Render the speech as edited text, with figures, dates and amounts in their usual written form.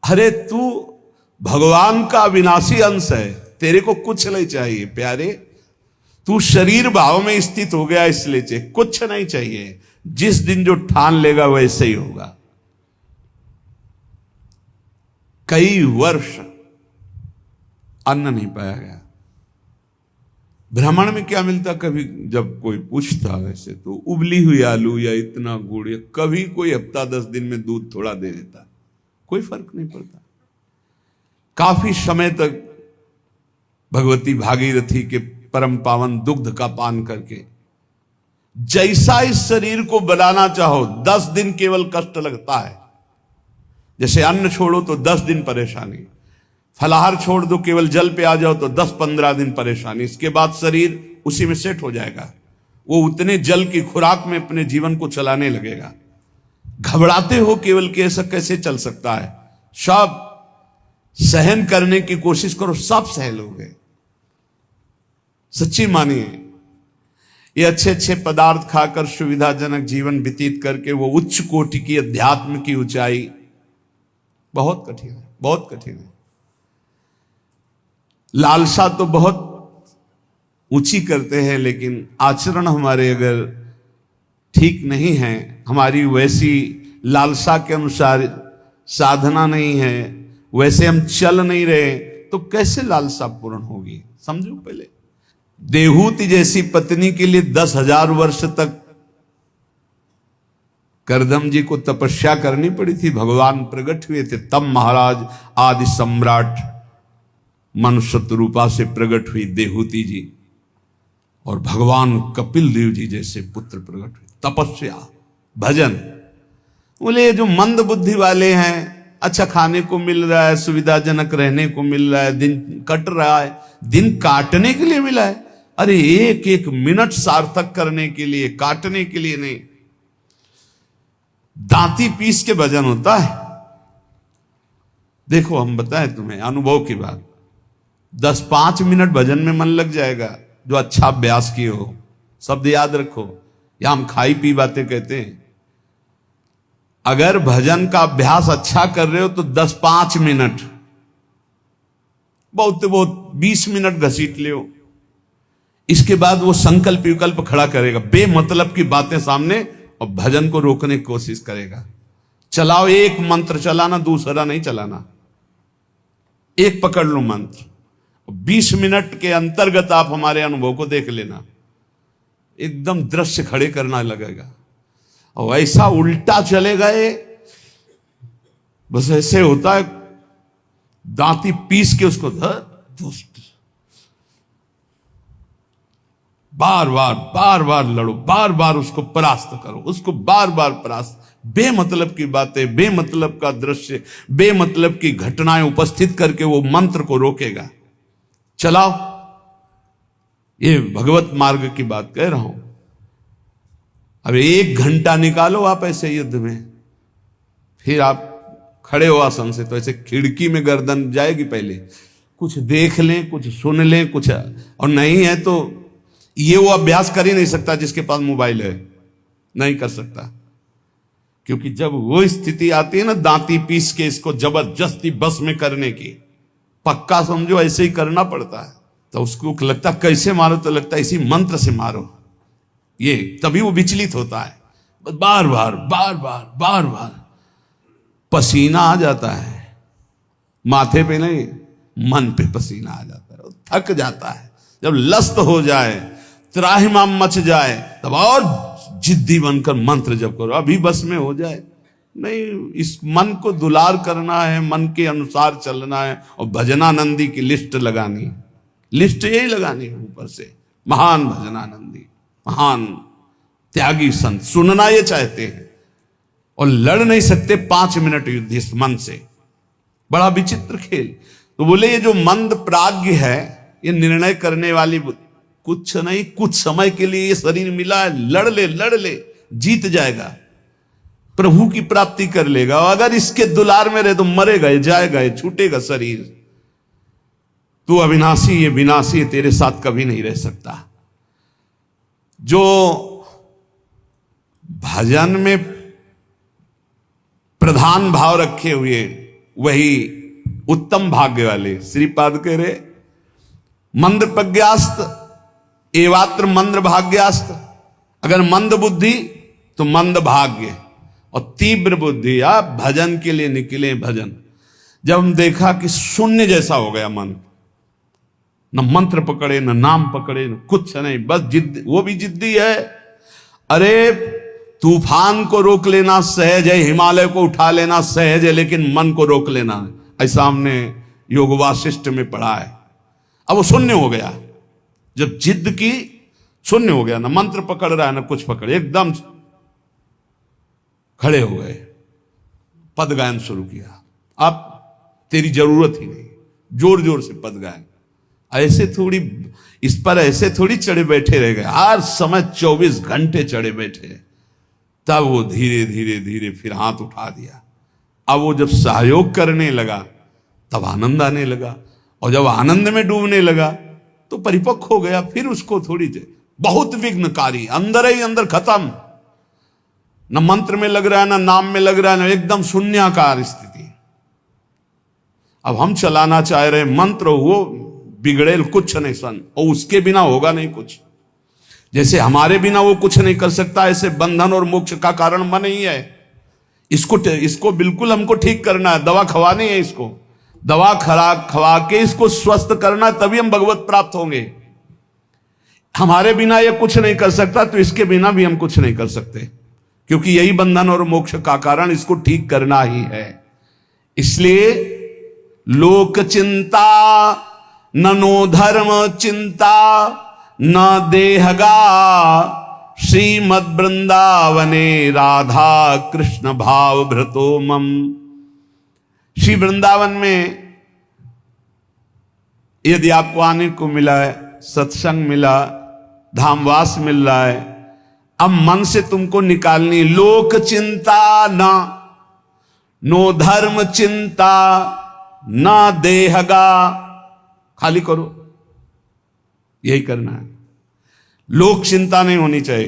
अरे तू भगवान का अविनाशी अंश है, तेरे को कुछ नहीं चाहिए प्यारे। तू शरीर भाव में स्थित हो गया इसलिए चाहिए, कुछ नहीं चाहिए। जिस दिन जो ठान लेगा वैसे ही होगा। कई वर्ष अन्न नहीं पाया गया। ब्राह्मण में क्या मिलता, कभी जब कोई पूछता वैसे तो उबली हुई आलू या इतना गुड़, या कभी कोई हफ्ता 10 दिन में दूध थोड़ा दे देता, कोई फर्क नहीं पड़ता। काफी समय तक भगवती भागीरथी के परम पावन दुग्ध का पान करके जैसा इस शरीर को बनाना चाहो 10 दिन केवल कष्ट लगता है। जैसे अन्न छोड़ो तो 10 दिन परेशानी, फलाहार छोड़ दो, केवल जल पे आ जाओ तो 10-15 दिन परेशानी, इसके बाद शरीर उसी में सेट हो जाएगा। वो उतने जल की खुराक में अपने जीवन को चलाने लगेगा। घबराते हो केवल कि ऐसा कैसे चल सकता है। सब सहन करने की कोशिश करो, सब सह लोगे। सच्ची मानिए, ये अच्छे अच्छे पदार्थ खाकर सुविधाजनक जीवन व्यतीत करके वो उच्च कोटि की अध्यात्म की ऊंचाई बहुत कठिन है, बहुत कठिन है। लालसा तो बहुत ऊंची करते हैं, लेकिन आचरण हमारे अगर ठीक नहीं है, हमारी वैसी लालसा के अनुसार साधना नहीं है, वैसे हम चल नहीं रहे, तो कैसे लालसा पूर्ण होगी। समझो, पहले देहूति जैसी पत्नी के लिए 10,000 वर्ष तक करदम जी को तपस्या करनी पड़ी थी। भगवान प्रकट हुए थे तब महाराज आदि सम्राट मनुष्य रूपा से प्रकट हुई देहूति जी, और भगवान कपिल देव जी जैसे पुत्र प्रकट हुए। तपस्या, भजन। बोले जो मंद बुद्धि वाले हैं, अच्छा खाने को मिल रहा है, सुविधाजनक रहने को मिल रहा है, दिन कट रहा है, दिन काटने के लिए मिला है। अरे एक एक मिनट सार्थक करने के लिए, काटने के लिए नहीं। दांती पीस के भजन होता है। देखो हम बताएं तुम्हें अनुभव की बात, 10-5 मिनट भजन में मन लग जाएगा जो अच्छा अभ्यास किए हो। शब्द याद रखो, या हम खाई पी बातें कहते हैं। अगर भजन का अभ्यास अच्छा कर रहे हो तो 10-5 मिनट, बहुत बहुत 20 मिनट घसीट ले। इसके बाद वो संकल्प विकल्प खड़ा करेगा, बेमतलब की बातें सामने, और भजन को रोकने की कोशिश करेगा। चलाओ, एक मंत्र चलाना, दूसरा नहीं चलाना, एक पकड़ लो मंत्र। 20 मिनट के अंतर्गत आप हमारे अनुभव को देख लेना, एकदम दृश्य खड़े करना लगेगा। और ऐसा उल्टा चले गए, बस ऐसे होता है, दांती पीस के उसको बार बार लड़ो, बार बार उसको परास्त करो, उसको बार बार परास्त। बेमतलब की बातें, बेमतलब का दृश्य, बेमतलब की घटनाएं उपस्थित करके वो मंत्र को रोकेगा। चलाओ, ये भगवत मार्ग की बात कह रहा हूं। अब 1 घंटा निकालो आप ऐसे युद्ध में, फिर आप खड़े हो आसन से तो ऐसे खिड़की में गर्दन जाएगी। पहले कुछ देख लें, कुछ सुन लें, कुछ, और नहीं है तो ये वो अभ्यास कर ही नहीं सकता जिसके पास मोबाइल है, नहीं कर सकता। क्योंकि जब वो स्थिति आती है ना दांती पीस के इसको जबरदस्ती बस में करने की, पक्का समझो ऐसे ही करना पड़ता है। तो उसको लगता कैसे मारो, तो लगता है इसी मंत्र से मारो, ये तभी वो विचलित होता है। बार बार पसीना आ जाता है, माथे पे नहीं मन पे पसीना आ जाता है, थक जाता है। जब लस्त हो जाए, त्राहिमाम मच जाए, तब और जिद्दी बनकर मंत्र जप करो, अभी बस में हो जाए। नहीं, इस मन को दुलार करना है, मन के अनुसार चलना है, और भजनानंदी की लिस्ट लगानी, लिस्ट यही लगानी है ऊपर से। महान भजनानंदी, महान त्यागी संत, सुनना ये चाहते हैं और लड़ नहीं सकते 5 मिनट युद्ध इस मन से। बड़ा विचित्र खेल। तो बोले ये जो मंद प्राज्ञ है, ये निर्णय करने वाली, कुछ नहीं, कुछ समय के लिए ये शरीर मिला है, लड़ ले, जीत जाएगा, प्रभु की प्राप्ति कर लेगा। और अगर इसके दुलार में रहे तो मरेगा, ये जाएगा, ये छूटेगा शरीर। तू अविनाशी, ये विनाशी, तेरे साथ कभी नहीं रह सकता। जो भजन में प्रधान भाव रखे हुए वही उत्तम भाग्य वाले। श्रीपाद कह रहे मंद प्रज्ञास्त एवात्र मंद भाग्यास्त, अगर मंद बुद्धि तो मंद भाग्य, और तीव्र बुद्धि आप भजन के लिए निकले भजन। जब हम देखा कि शून्य जैसा हो गया मन, न मंत्र पकड़े न नाम पकड़े न कुछ नहीं, बस जिद, वो भी जिद्दी है। अरे तूफान को रोक लेना सहज है, हिमालय को उठा लेना सहज है, लेकिन मन को रोक लेना, ऐसा हमने योग वासिष्ठ में पढ़ा है। अब वो शून्य हो गया, जब जिद की शून्य हो गया, ना मंत्र पकड़ रहा है ना कुछ पकड़े, एकदम खड़े हो गए, पद गायन शुरू किया। अब तेरी जरूरत ही नहीं, जोर जोर से पद गायन। ऐसे थोड़ी इस पर ऐसे थोड़ी चढ़े बैठे रह गए, हर समय 24 घंटे चढ़े बैठे। तब वो धीरे धीरे धीरे फिर हाथ उठा दिया। अब वो जब सहयोग करने लगा तब आनंद आने लगा, और जब आनंद में डूबने लगा तो परिपक्व हो गया। फिर उसको थोड़ी देर बहुत विघ्नकारी, अंदर ही अंदर खत्म, न मंत्र में लग रहा है, न नाम में लग रहा है, न एकदम शून्याकार स्थिति। अब हम चलाना चाह रहे मंत्र, वो बिगड़ेल कुछ नहीं सन, और उसके बिना होगा नहीं कुछ। जैसे हमारे बिना वो कुछ नहीं कर सकता, ऐसे बंधन और मोक्ष का कारण मन ही है। इसको बिल्कुल हमको ठीक करना है, दवा खवानी है, इसको दवा खवा के इसको स्वस्थ करना, तभी हम भगवत प्राप्त होंगे। हमारे बिना ये कुछ नहीं कर सकता, तो इसके बिना भी हम कुछ नहीं कर सकते, क्योंकि यही बंधन और मोक्ष का कारण, इसको ठीक करना ही है। इसलिए लोक चिंता ननो धर्म चिंता न देहगा, श्रीमद वृंदावने राधा कृष्ण भाव भ्रतो मम। श्री वृंदावन में यदि आपको आने को मिला है, सत्संग मिला, धामवास मिल रहा है, अब मन से तुमको निकालनी लोक चिंता ना, नो धर्म चिंता ना देहगा, खाली करो, यही करना है। लोक चिंता नहीं होनी चाहिए।